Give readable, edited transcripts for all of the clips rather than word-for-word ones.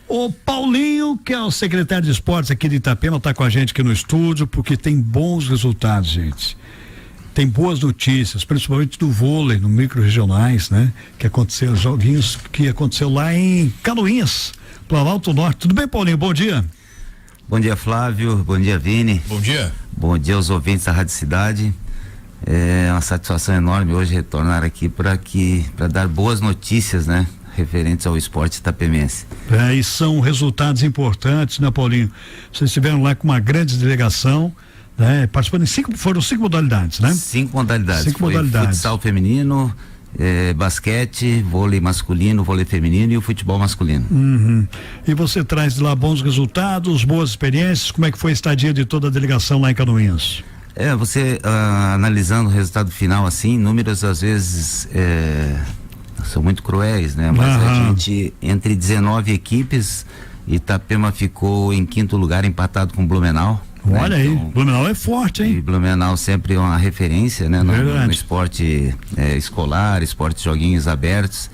O Paulinho, que é o secretário de esportes aqui de Itapema, está com a gente aqui no estúdio, porque tem bons resultados, gente. Tem boas notícias, principalmente do vôlei, no micro-regionais, né? Que aconteceu, joguinhos que aconteceu lá em Canoinhas, Planalto Norte. Tudo bem, Paulinho? Bom dia. Bom dia, Flávio. Bom dia, Vini. Bom dia. Bom dia aos ouvintes da Rádio Cidade. É uma satisfação enorme hoje retornar aqui para dar boas notícias, né? Referentes ao esporte itapemense. E são resultados importantes, né, Paulinho? Vocês estiveram lá com uma grande delegação, né? Participando foram 5 modalidades, né? 5 modalidades. 5 modalidades. Futsal feminino, basquete, vôlei masculino, vôlei feminino e o futebol masculino. Uhum. E você traz de lá bons resultados, boas experiências. Como é que foi a estadia de toda a delegação lá em Canoinhas? Você analisando o resultado final assim, números às vezes são muito cruéis, né? Mas a gente, entre 19 equipes, Itapema ficou em 5º lugar, empatado com Blumenau. Olha aí, então, Blumenau é forte, hein? E Blumenau sempre é uma referência, né? No esporte escolar, esporte joguinhos abertos.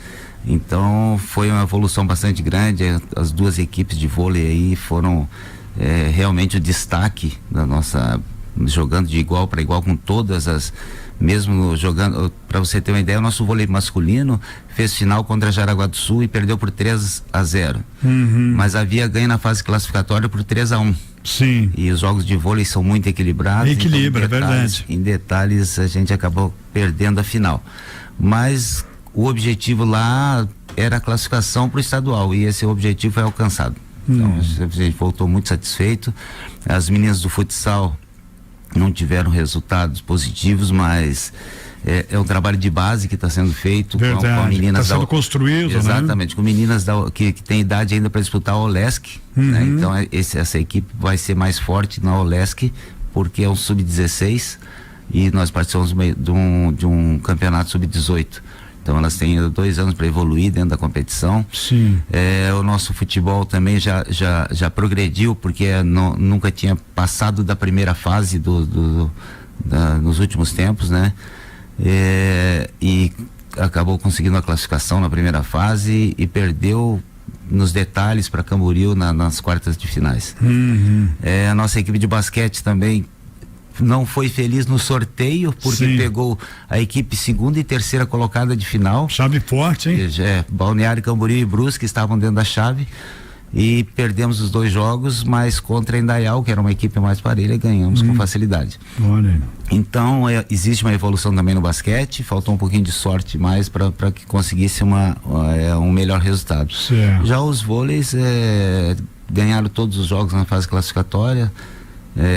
Então foi uma evolução bastante grande. As 2 equipes de vôlei aí foram realmente o destaque da nossa, jogando de igual para igual com todas as, mesmo jogando, para você ter uma ideia, o nosso vôlei masculino fez final contra Jaraguá do Sul e perdeu por 3-0. Mas havia ganho na fase classificatória por 3-1. Sim. E os jogos de vôlei são muito equilibrados. Equilibra, então, verdade. Em detalhes a gente acabou perdendo a final. Mas o objetivo lá era a classificação para o estadual e esse objetivo foi alcançado. Então a gente voltou muito satisfeito. As meninas do futsal não tiveram resultados positivos, mas é um trabalho de base que está sendo feito. Verdade, com meninas está sendo construído, exatamente, né? com meninas que tem idade ainda para disputar a OLESC, né? Então essa equipe vai ser mais forte na OLESC, porque é um sub-16 e nós participamos de um campeonato sub-18. Então elas têm ainda 2 anos para evoluir dentro da competição. Sim. O nosso futebol também já progrediu, porque nunca tinha passado da primeira fase nos últimos tempos, né? E acabou conseguindo a classificação na primeira fase e perdeu nos detalhes para Camboriú nas quartas de finais. A nossa equipe de basquete também não foi feliz no sorteio, porque pegou a equipe 2ª e 3ª colocada de final. Chave forte, hein? Balneário, Camboriú e Brusque estavam dentro da chave e perdemos os 2 jogos, mas contra a Indaial, que era uma equipe mais parelha, ganhamos com facilidade. Olha aí. Então existe uma evolução também no basquete, faltou um pouquinho de sorte mais para que conseguisse um melhor resultado. Certo. Já os vôleis ganharam todos os jogos na fase classificatória,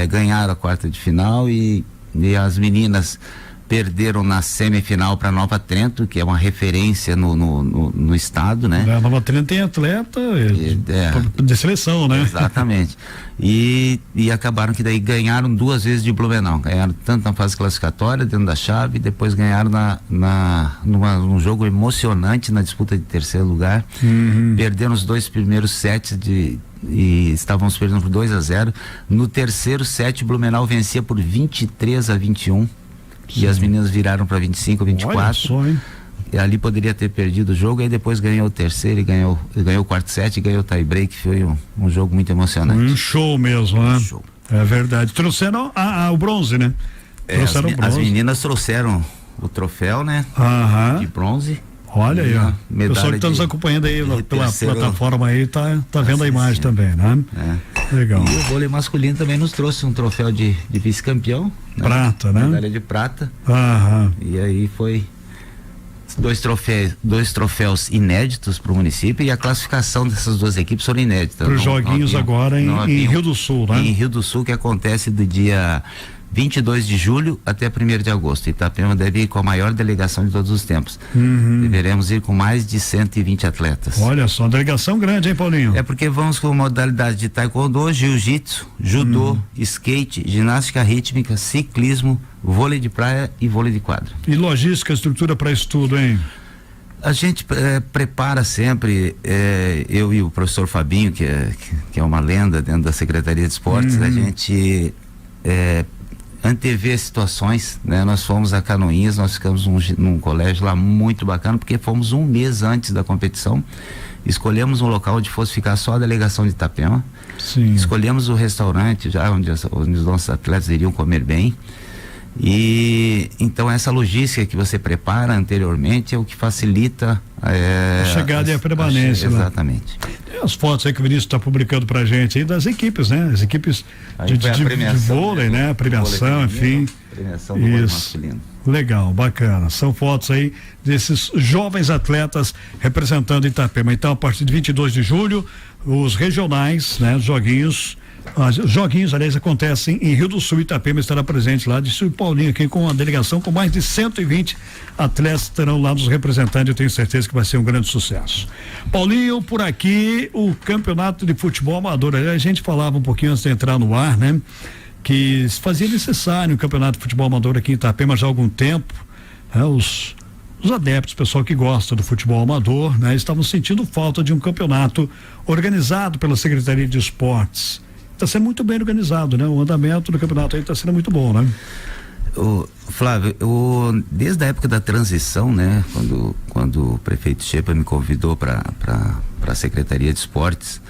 ganharam a quarta de final e as meninas perderam na semifinal para Nova Trento, que é uma referência no estado, né? A Nova Trento tem atleta de seleção, né? Exatamente. E acabaram que daí ganharam 2 vezes de Blumenau. Ganharam tanto na fase classificatória, dentro da chave, e depois ganharam num jogo emocionante na disputa de 3º lugar. Perderam os 2 primeiros sets e estávamos perdendo por 2-0. No 3º set, Blumenau vencia por 23-21. E as meninas viraram para 25-24. Olha só, hein? E ali poderia ter perdido o jogo, aí depois ganhou o 3º e ganhou o 4º set e ganhou o tie-break. Foi um jogo muito emocionante. Um show mesmo, né? Show. É verdade. Trouxeram o bronze, né? Trouxeram o bronze. As meninas trouxeram o troféu, né? De bronze. Olha aí, ó. O pessoal que está nos acompanhando aí pela plataforma aí tá vendo a imagem também, né? Legal. E o vôlei masculino também nos trouxe um troféu de vice-campeão. Prata, né? Medalha de prata. E aí foi 2 troféus inéditos para o município, e a classificação dessas 2 equipes foram inéditas. Para os joguinhos agora em Rio do Sul, né? Em Rio do Sul, que acontece do dia 22 de julho até 1º de agosto. Itapema deve ir com a maior delegação de todos os tempos. Deveremos ir com mais de 120 atletas. Olha só, delegação grande, hein, Paulinho? Porque vamos com modalidade de taekwondo, jiu-jitsu, judô, skate, ginástica rítmica, ciclismo, vôlei de praia e vôlei de quadra. E logística, estrutura para isso tudo, hein? A gente prepara sempre, eu e o professor Fabinho, que é uma lenda dentro da Secretaria de Esportes, a gente antever situações, né? Nós fomos a Canoinhas, nós ficamos num colégio lá muito bacana, porque fomos um mês antes da competição, escolhemos um local onde fosse ficar só a delegação de Itapema. Sim. Escolhemos o restaurante já onde os nossos atletas iriam comer bem. E então essa logística que você prepara anteriormente é o que facilita a chegada e a permanência. Exatamente. Tem as fotos aí que o Vinícius está publicando pra gente aí das equipes, né? As equipes de vôlei, né? A premiação, enfim. Premiação do vôlei masculino. Legal, bacana. São fotos aí desses jovens atletas representando Itapema. Então, a partir de 22 de julho, os regionais, né? Os joguinhos, aliás, acontecem em Rio do Sul. Itapema estará presente lá, disse o Paulinho aqui, com a delegação com mais de 120 atletas estarão lá nos representando. Eu tenho certeza que vai ser um grande sucesso. Paulinho, por aqui, o campeonato de futebol amador, a gente falava um pouquinho antes de entrar no ar, né? Que se fazia necessário um campeonato de futebol amador aqui em Itapema já há algum tempo, né? Os adeptos, o pessoal que gosta do futebol amador, né? Estavam sentindo falta de um campeonato organizado pela Secretaria de Esportes. Está sendo muito bem organizado, né? O andamento do campeonato aí está sendo muito bom, né? Flávio, desde a época da transição, né? Quando o prefeito Shepa me convidou para a Secretaria de Esportes,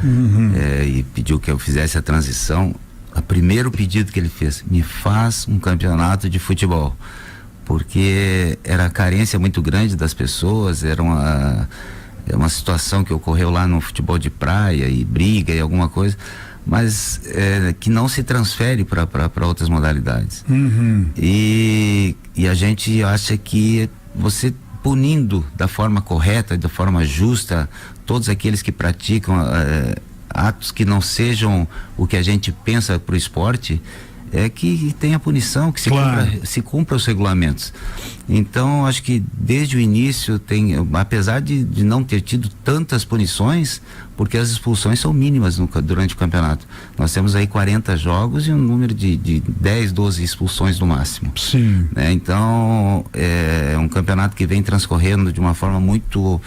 e pediu que eu fizesse a transição, o primeiro pedido que ele fez: me faz um campeonato de futebol, porque era a carência muito grande das pessoas, era uma situação que ocorreu lá no futebol de praia e briga e alguma coisa, mas que não se transfere para outras modalidades. E a gente acha que você punindo da forma correta, da forma justa, todos aqueles que praticam atos que não sejam o que a gente pensa para o esporte, é que tenha punição, que se cumpra os regulamentos. Então, acho que desde o início apesar de não ter tido tantas punições, porque as expulsões são mínimas durante o campeonato. Nós temos aí 40 jogos e um número de 10, 12 expulsões no máximo. Sim. Né? Então, é um campeonato que vem transcorrendo de uma forma muito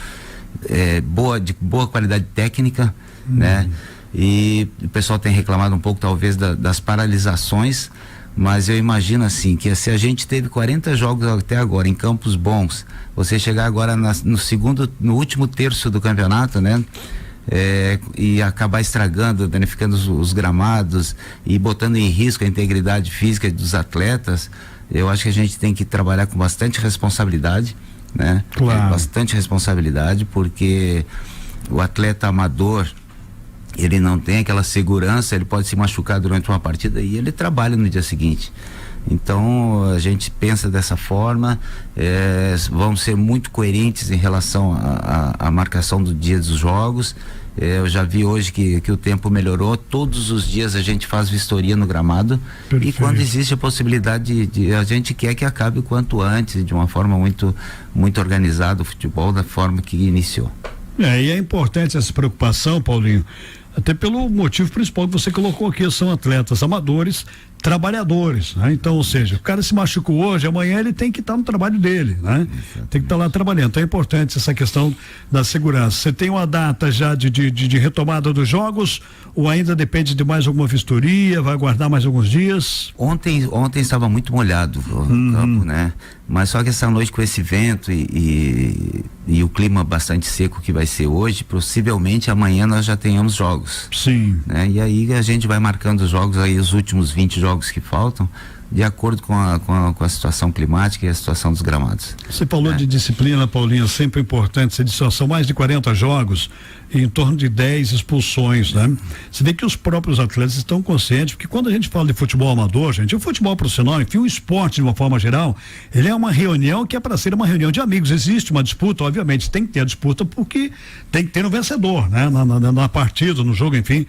boa, de boa qualidade técnica, né? E o pessoal tem reclamado um pouco talvez das paralisações, mas eu imagino assim, que se a gente teve 40 jogos até agora em campos bons, você chegar agora no último terço do campeonato, né? E acabar estragando, danificando os gramados e botando em risco a integridade física dos atletas, eu acho que a gente tem que trabalhar com bastante responsabilidade, né? Claro. Bastante responsabilidade, porque o atleta amador, ele não tem aquela segurança, ele pode se machucar durante uma partida e ele trabalha no dia seguinte. Então a gente pensa dessa forma, vamos ser muito coerentes em relação à marcação do dia dos jogos. Eu já vi hoje que o tempo melhorou, todos os dias a gente faz vistoria no gramado. Perfeito. E quando existe a possibilidade a gente quer que acabe o quanto antes, de uma forma muito, muito organizada, o futebol da forma que iniciou. E é importante essa preocupação, Paulinho, até pelo motivo principal que você colocou aqui: são atletas amadores, trabalhadores, né? Então, ou seja, o cara se machucou hoje, amanhã ele tem que estar no trabalho dele, né? Exatamente. Tem que estar lá trabalhando. Então é importante essa questão da segurança. Você tem uma data já de retomada dos jogos, ou ainda depende de mais alguma vistoria, vai aguardar mais alguns dias? Ontem estava muito molhado o campo, né? Mas só que essa noite, com esse vento e o clima bastante seco que vai ser hoje, possivelmente amanhã nós já tenhamos jogos. Sim. Né? E aí a gente vai marcando os jogos aí, os últimos 20 jogos que faltam, de acordo com a situação climática e a situação dos gramados. Você falou de disciplina, Paulinho, sempre importante. Você disse, são mais de 40 jogos e em torno de 10 expulsões, né? Você vê que os próprios atletas estão conscientes, porque quando a gente fala de futebol amador, gente, o futebol profissional, enfim, o esporte de uma forma geral, ele é uma reunião que é para ser uma reunião de amigos. Existe uma disputa, obviamente, tem que ter a disputa, porque tem que ter um vencedor, né? Na partida, no jogo, enfim,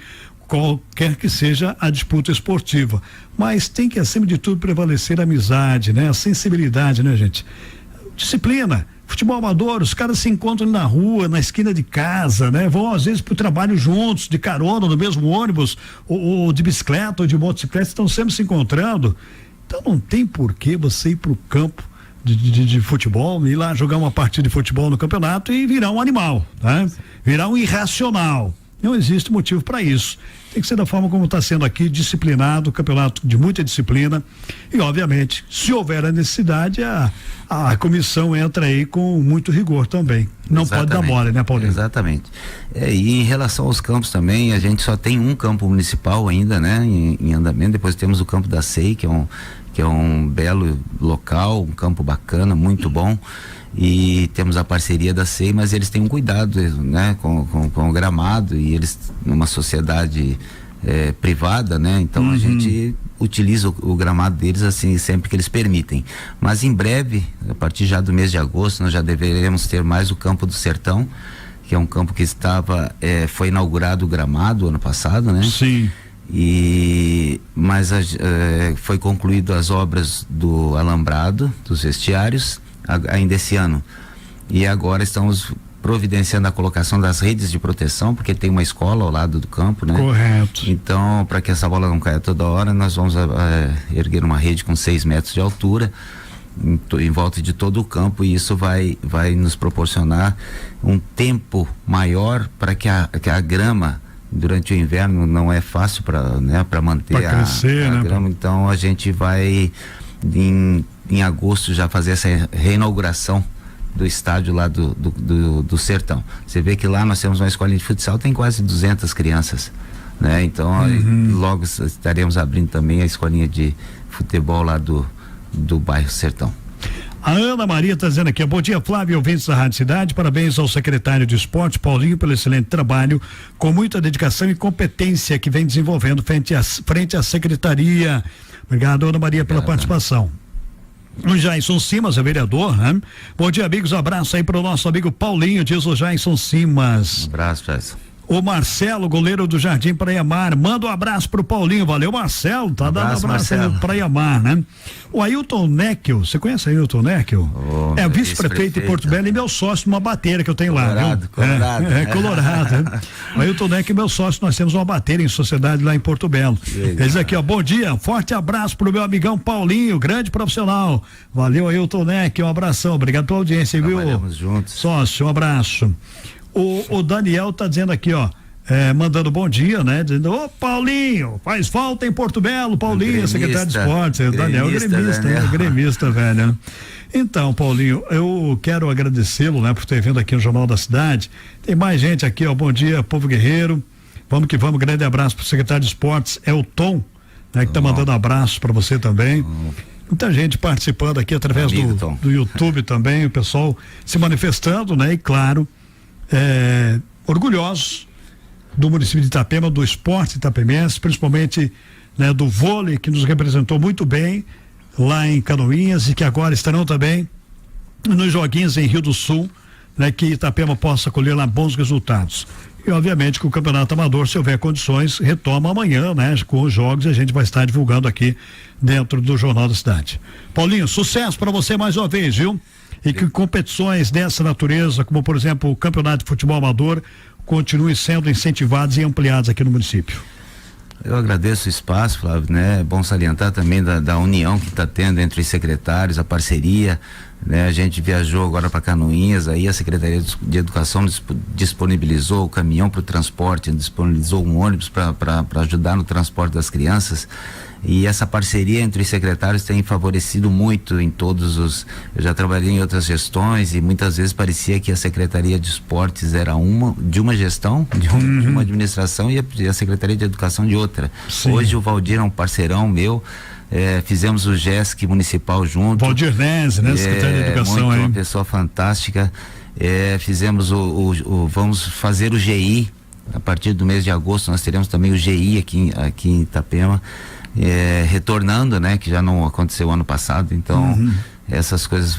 qualquer que seja a disputa esportiva, mas tem que, acima de tudo, prevalecer a amizade, né? A sensibilidade, né, gente? Disciplina. Futebol amador, os caras se encontram na rua, na esquina de casa, né? Vão às vezes pro trabalho juntos, de carona, no mesmo ônibus, ou de bicicleta, ou de motocicleta, estão sempre se encontrando. Então não tem por que você ir pro campo de futebol, ir lá jogar uma partida de futebol no campeonato e virar um animal, né? Virar um irracional. Não existe motivo para isso. Tem que ser da forma como está sendo aqui, disciplinado, campeonato de muita disciplina. E, obviamente, se houver a necessidade, a comissão entra aí com muito rigor também. Não pode dar mole, né, Paulinho? Exatamente. E em relação aos campos também, a gente só tem um campo municipal ainda, né, em andamento. Depois temos o campo da SEI, que é um belo local, um campo bacana, muito bom. E temos a parceria da SEI, mas eles têm um cuidado, né, com o gramado, e eles, numa sociedade privada, né, então a gente utiliza o gramado deles assim sempre que eles permitem. Mas em breve, a partir já do mês de agosto, nós já deveremos ter mais o Campo do Sertão, que é um campo que foi inaugurado o gramado ano passado, né? Sim. Mas foi concluído as obras do alambrado, dos vestiários, ainda esse ano. E agora estamos providenciando a colocação das redes de proteção, porque tem uma escola ao lado do campo, né? Correto. Então, para que essa bola não caia toda hora, nós vamos erguer uma rede com 6 metros de altura em volta de todo o campo, e isso vai nos proporcionar um tempo maior para que a grama durante o inverno não é fácil para manter pra crescer, a grama. Então a gente vai em agosto já fazer essa reinauguração do estádio lá do Sertão. Você vê que lá nós temos uma escolinha de futsal, tem quase 200 crianças, né? Então logo estaremos abrindo também a escolinha de futebol lá do bairro Sertão. A Ana Maria está dizendo aqui: bom dia, Flávio, ouvintes da Rádio Cidade, parabéns ao secretário de Esporte, Paulinho, pelo excelente trabalho, com muita dedicação e competência que vem desenvolvendo frente à secretaria. Obrigado, Ana Maria, pela participação. O Jason Simas é vereador, né? Bom dia, amigos, abraço aí para o nosso amigo Paulinho, diz o Jason Simas. Um abraço, Jason. O Marcelo, goleiro do Jardim Praia Mar, manda um abraço pro Paulinho. Valeu, Marcelo, tá dando um abraço aí no Praia Mar, né? O Ailton Neckel, você conhece Ailton Neckel? É vice-prefeito de Porto Belo e meu sócio numa bateira que eu tenho lá, viu? Colorado. Colorado, né? O Ailton Neckel, meu sócio, nós temos uma bateira em sociedade lá em Porto Belo. Eles aqui, ó, bom dia, forte abraço pro meu amigão Paulinho, grande profissional. Valeu, Ailton Neckel, um abração, obrigado pela audiência, viu? Trabalhamos juntos. Sócio, um abraço. O Daniel tá dizendo aqui, ó, mandando bom dia, né? Dizendo, ô Paulinho, faz falta em Porto Belo, Paulinho, gremista, secretário de esportes. O Daniel é gremista, velho. Então, Paulinho, eu quero agradecê-lo, né, por ter vindo aqui no Jornal da Cidade. Tem mais gente aqui, ó, bom dia, povo guerreiro. Vamos que vamos, grande abraço pro secretário de esportes, é o Tom, né, que tá mandando abraço para você também. Muita gente participando aqui através do YouTube também, o pessoal se manifestando, né? E claro, orgulhosos do município de Itapema, do esporte itapemense, principalmente, né, do vôlei, que nos representou muito bem lá em Canoinhas e que agora estarão também nos joguinhos em Rio do Sul, né, que Itapema possa colher lá bons resultados. E obviamente que o Campeonato Amador, se houver condições, retoma amanhã, né, com os jogos, e a gente vai estar divulgando aqui dentro do Jornal da Cidade. Paulinho, sucesso para você mais uma vez, viu? E que competições dessa natureza, como por exemplo o Campeonato de Futebol Amador, continuem sendo incentivados e ampliados aqui no município. Eu agradeço o espaço, Flávio, né? É bom salientar também da união que está tendo entre os secretários, a parceria, né? A gente viajou agora para Canoinhas, aí a Secretaria de Educação disponibilizou o caminhão para o transporte, disponibilizou um ônibus para ajudar no transporte das crianças. E essa parceria entre os secretários tem favorecido muito em todos eu já trabalhei em outras gestões e muitas vezes parecia que a Secretaria de Esportes era de uma gestão, de uma administração, e a Secretaria de Educação de outra. Sim. Hoje o Valdir é um parceirão meu, fizemos o GESC municipal junto. Valdir Nese, né? Secretário de Educação, uma pessoa fantástica. Fizemos vamos fazer o GI, a partir do mês de agosto nós teremos também o GI aqui em Itapema. Retornando, né, que já não aconteceu ano passado, então essas coisas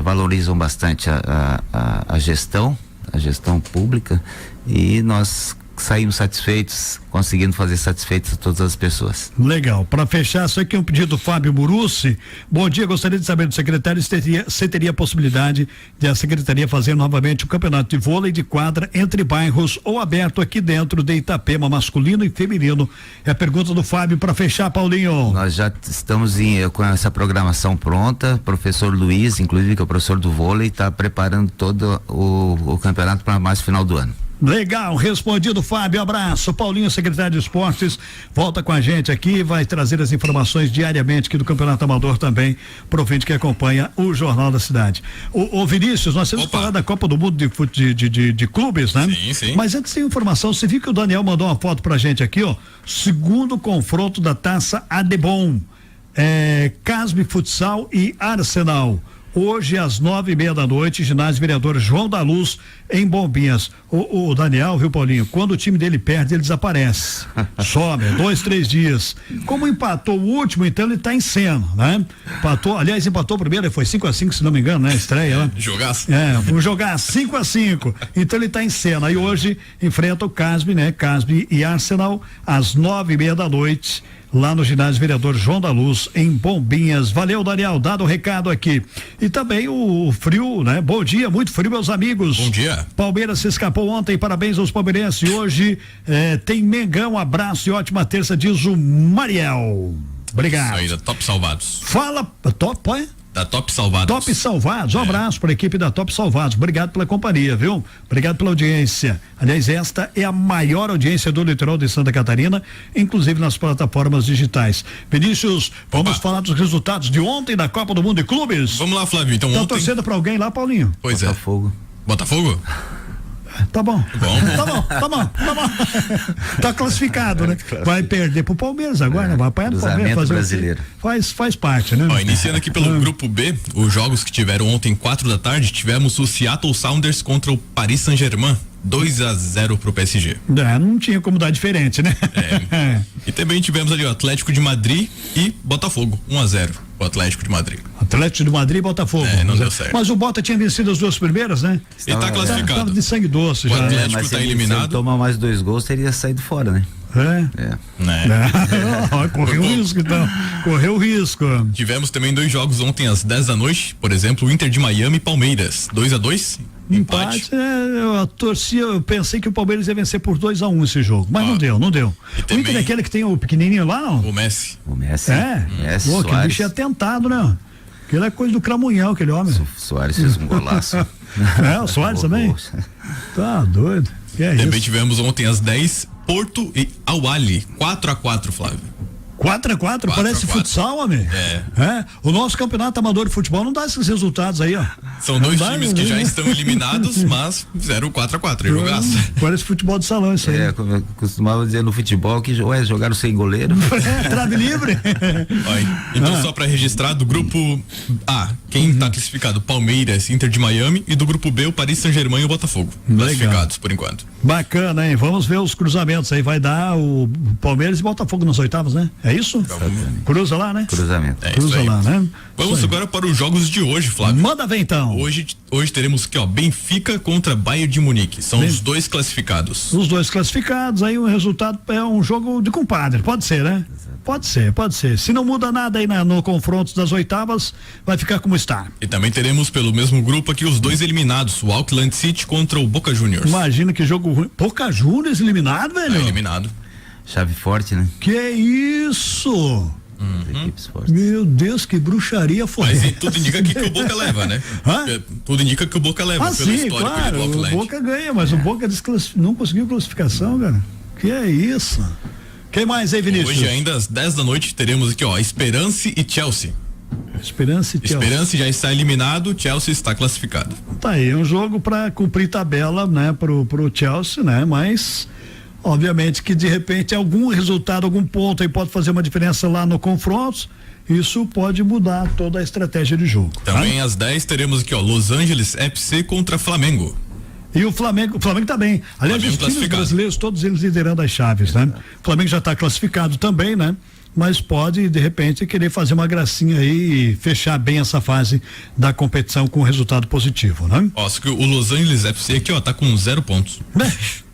valorizam bastante a gestão pública, e nós saímos satisfeitos, conseguindo fazer satisfeitos todas as pessoas. Legal. Para fechar, isso aqui é um pedido do Fábio Burussi. Bom dia, gostaria de saber do secretário se teria a possibilidade de a secretaria fazer novamente o campeonato de vôlei de quadra entre bairros ou aberto aqui dentro de Itapema, masculino e feminino. É a pergunta do Fábio para fechar, Paulinho. Nós já estamos com essa programação pronta. Professor Luiz, inclusive, que é o professor do vôlei, está preparando todo o campeonato para mais final do ano. Legal, respondido, Fábio, abraço. Paulinho, secretário de Esportes, volta com a gente aqui, vai trazer as informações diariamente aqui do Campeonato Amador também, pro ouvinte que acompanha o Jornal da Cidade. Ô Vinícius, nós temos que falar da Copa do Mundo de clubes, né? Sim. Mas antes tem informação, você viu que o Daniel mandou uma foto pra gente aqui, ó, segundo confronto da Taça Adebom, Casbe Futsal e Arsenal. Hoje, às 9:30 da noite, ginásio vereador João da Luz, em Bombinhas. O Daniel, viu, Paulinho? Quando o time dele perde, ele desaparece. Some, 2-3 dias. Como empatou o último, então ele tá em cena, né? Empatou o primeiro, foi 5-5, se não me engano, né? Estreia, né? Jogaço. Vamos jogar 5-5. Então ele tá em cena. E hoje enfrenta o Casbe, né? Casbe e Arsenal, às 9:30 da noite. Lá no ginásio vereador João da Luz, em Bombinhas. Valeu, Daniel, dado o recado aqui. E também o frio, né? Bom dia, muito frio, meus amigos. Bom dia. Palmeiras se escapou ontem, parabéns aos palmeirenses. E hoje tem Mengão, abraço e ótima terça, diz o Mariel. Obrigado. Isso aí, da Top Salvados. Fala, Top, Da Top Salvados. Top Salvados, um abraço para a equipe da Top Salvados, obrigado pela companhia, viu? Obrigado pela audiência. Aliás, esta é a maior audiência do litoral de Santa Catarina, inclusive nas plataformas digitais. Vinícius, vamos falar dos resultados de ontem da Copa do Mundo de Clubes? Vamos lá, Flávio, então Tá ontem... torcendo para alguém lá, Paulinho? Pois Botafogo. Botafogo? Tá bom. Bom. Tá bom. Tá classificado, né? Vai perder pro Palmeiras agora, né? Vai apanhar do Palmeiras. Fazer brasileiro. Faz parte, né? Iniciando aqui pelo grupo B, os jogos que tiveram ontem, 4 da tarde, tivemos o Seattle Sounders contra o Paris Saint-Germain, 2-0 pro PSG. Não tinha como dar diferente, né? E também tivemos ali o Atlético de Madrid e Botafogo, 1-0 o Atlético de Madrid. Atlético de Madrid e Botafogo. Não deu certo. Mas o Bota tinha vencido as duas primeiras, né? Ele tá classificado. Tava de sangue doce O já. Atlético Mas tá se eliminado. ele tomar mais 2 gols, teria saído fora, né? Correu risco, então. Correu risco. Tivemos também 2 jogos ontem às 10 da noite, por exemplo, o Inter de Miami e Palmeiras, 2-2. Empate. Eu pensei que o Palmeiras ia vencer por 2-1 esse jogo, mas não deu. O Inter é aquele que tem o pequenininho lá, não? O Messi. Messi, Pô, aquele bicho é atentado, né? Aquilo é coisa do Cramunhão, aquele homem. Soares fez um golaço. O Soares também? Tá doido. Também tivemos ontem às 10, Porto e Al-Ahly, 4-4, Flávio. 4-4, parece futsal, homem. O nosso campeonato amador de futebol não dá esses resultados aí, ó. São 2 times que já estão eliminados, mas fizeram 4-4, jogaço. Parece futebol de salão isso aí. Como eu costumava dizer no futebol, que jogaram sem goleiro. Trave livre. Então, só para registrar, do grupo A, quem tá classificado? Palmeiras, Inter de Miami, e do grupo B, o Paris Saint-Germain e o Botafogo. Classificados, por enquanto. Bacana, hein? Vamos ver os cruzamentos aí, vai dar o Palmeiras e Botafogo nas oitavas, né? É isso? Cruza lá, né? Cruzamento. Cruza lá, né? Vamos agora para os jogos de hoje, Flávio. Manda ver então. Hoje teremos aqui, Benfica contra Bayern de Munique. São os 2 classificados. Os 2 classificados, aí o resultado é um jogo de compadre. Pode ser, né? Pode ser. Se não muda nada aí no confronto das oitavas, vai ficar como está. E também teremos pelo mesmo grupo aqui os 2 eliminados, o Auckland City contra o Boca Juniors. Imagina que jogo ruim. Boca Juniors eliminado, velho? Eliminado. Chave forte, né? Que isso? Equipes fortes. Meu Deus, que bruxaria foi. Mas tudo indica que o Boca leva, né? Tudo indica que o Boca leva, pelo histórico claro, do Auckland. o Boca ganha, mas o Boca não conseguiu classificação, cara. Que é isso? Quem mais aí, Vinícius? Hoje ainda às 10 da noite teremos aqui, Esperance e Chelsea. Esperance e Chelsea. Esperance já está eliminado, Chelsea está classificado. Tá aí, um jogo para cumprir tabela, né, pro Chelsea, né, mas obviamente que de repente algum resultado, algum ponto aí pode fazer uma diferença lá no confronto, isso pode mudar toda a estratégia de jogo. Também às 10 teremos aqui, Los Angeles FC contra Flamengo. E o Flamengo tá bem. Aliás, os times brasileiros, todos eles liderando as chaves, né? O Flamengo já está classificado também, né? Mas pode, de repente, querer fazer uma gracinha aí e fechar bem essa fase da competição com resultado positivo, né? Só que o Los Angeles FC aqui, tá com 0 pontos.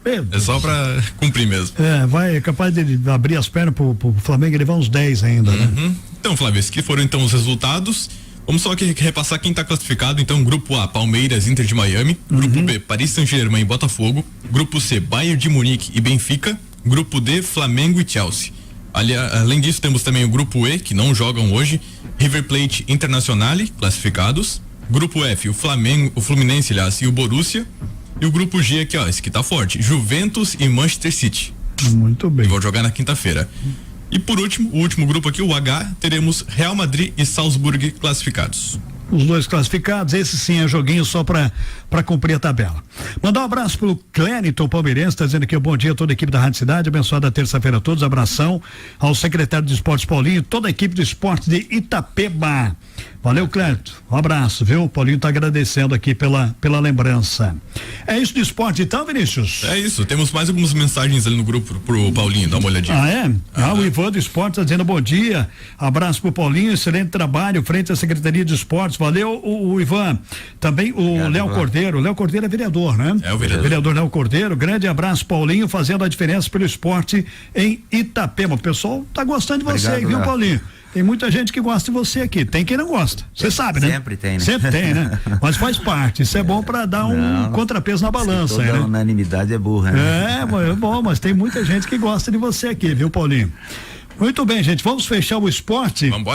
É só pra cumprir mesmo. É capaz de abrir as pernas pro Flamengo e levar uns 10 ainda, né? Então, Flávio, esses que foram então os resultados. Vamos só aqui repassar quem tá classificado. Então, grupo A, Palmeiras, Inter de Miami. Grupo B, Paris Saint-Germain e Botafogo. Grupo C, Bayern de Munique e Benfica. Grupo D, Flamengo e Chelsea. Além disso, temos também o grupo E, que não jogam hoje, River Plate, Internazionale, classificados. Grupo F, o Fluminense, aliás, e o Borussia. E o grupo G aqui, ó, esse aqui tá forte. Juventus e Manchester City. Muito bem. Vão jogar na quinta-feira. E por último, o último grupo aqui, o H, teremos Real Madrid e Salzburg classificados. Os dois classificados, esse sim é joguinho só para cumprir a tabela. Mandar um abraço pro Clériton Palmeirense, tá dizendo aqui, bom dia a toda a equipe da Rádio Cidade, abençoada terça-feira a todos, abração ao secretário de Esportes Paulinho, toda a equipe do esporte de Itapeba. Valeu, Clériton, um abraço, viu? O Paulinho tá agradecendo aqui pela lembrança. É isso de esporte então, Vinícius? É isso, temos mais algumas mensagens ali no grupo pro Paulinho, dá uma olhadinha. Ah, é? O Ivan do Esporte tá dizendo bom dia, abraço pro Paulinho, excelente trabalho frente à Secretaria de Esportes, valeu o Ivan, também o Léo Cordeiro é vereador, né? É o vereador. Vereador Léo Cordeiro, grande abraço, Paulinho, fazendo a diferença pelo esporte em Itapema. O pessoal tá gostando de você aí, viu, Paulinho? Tem muita gente que gosta de você aqui, tem quem não gosta, você sabe, né? Sempre tem, né? Sempre tem, né? Mas faz parte, isso é bom para dar um contrapeso na balança, toda né? unanimidade é burra, né? É bom, mas tem muita gente que gosta de você aqui, viu, Paulinho? Muito bem, gente, vamos fechar o esporte. Vamos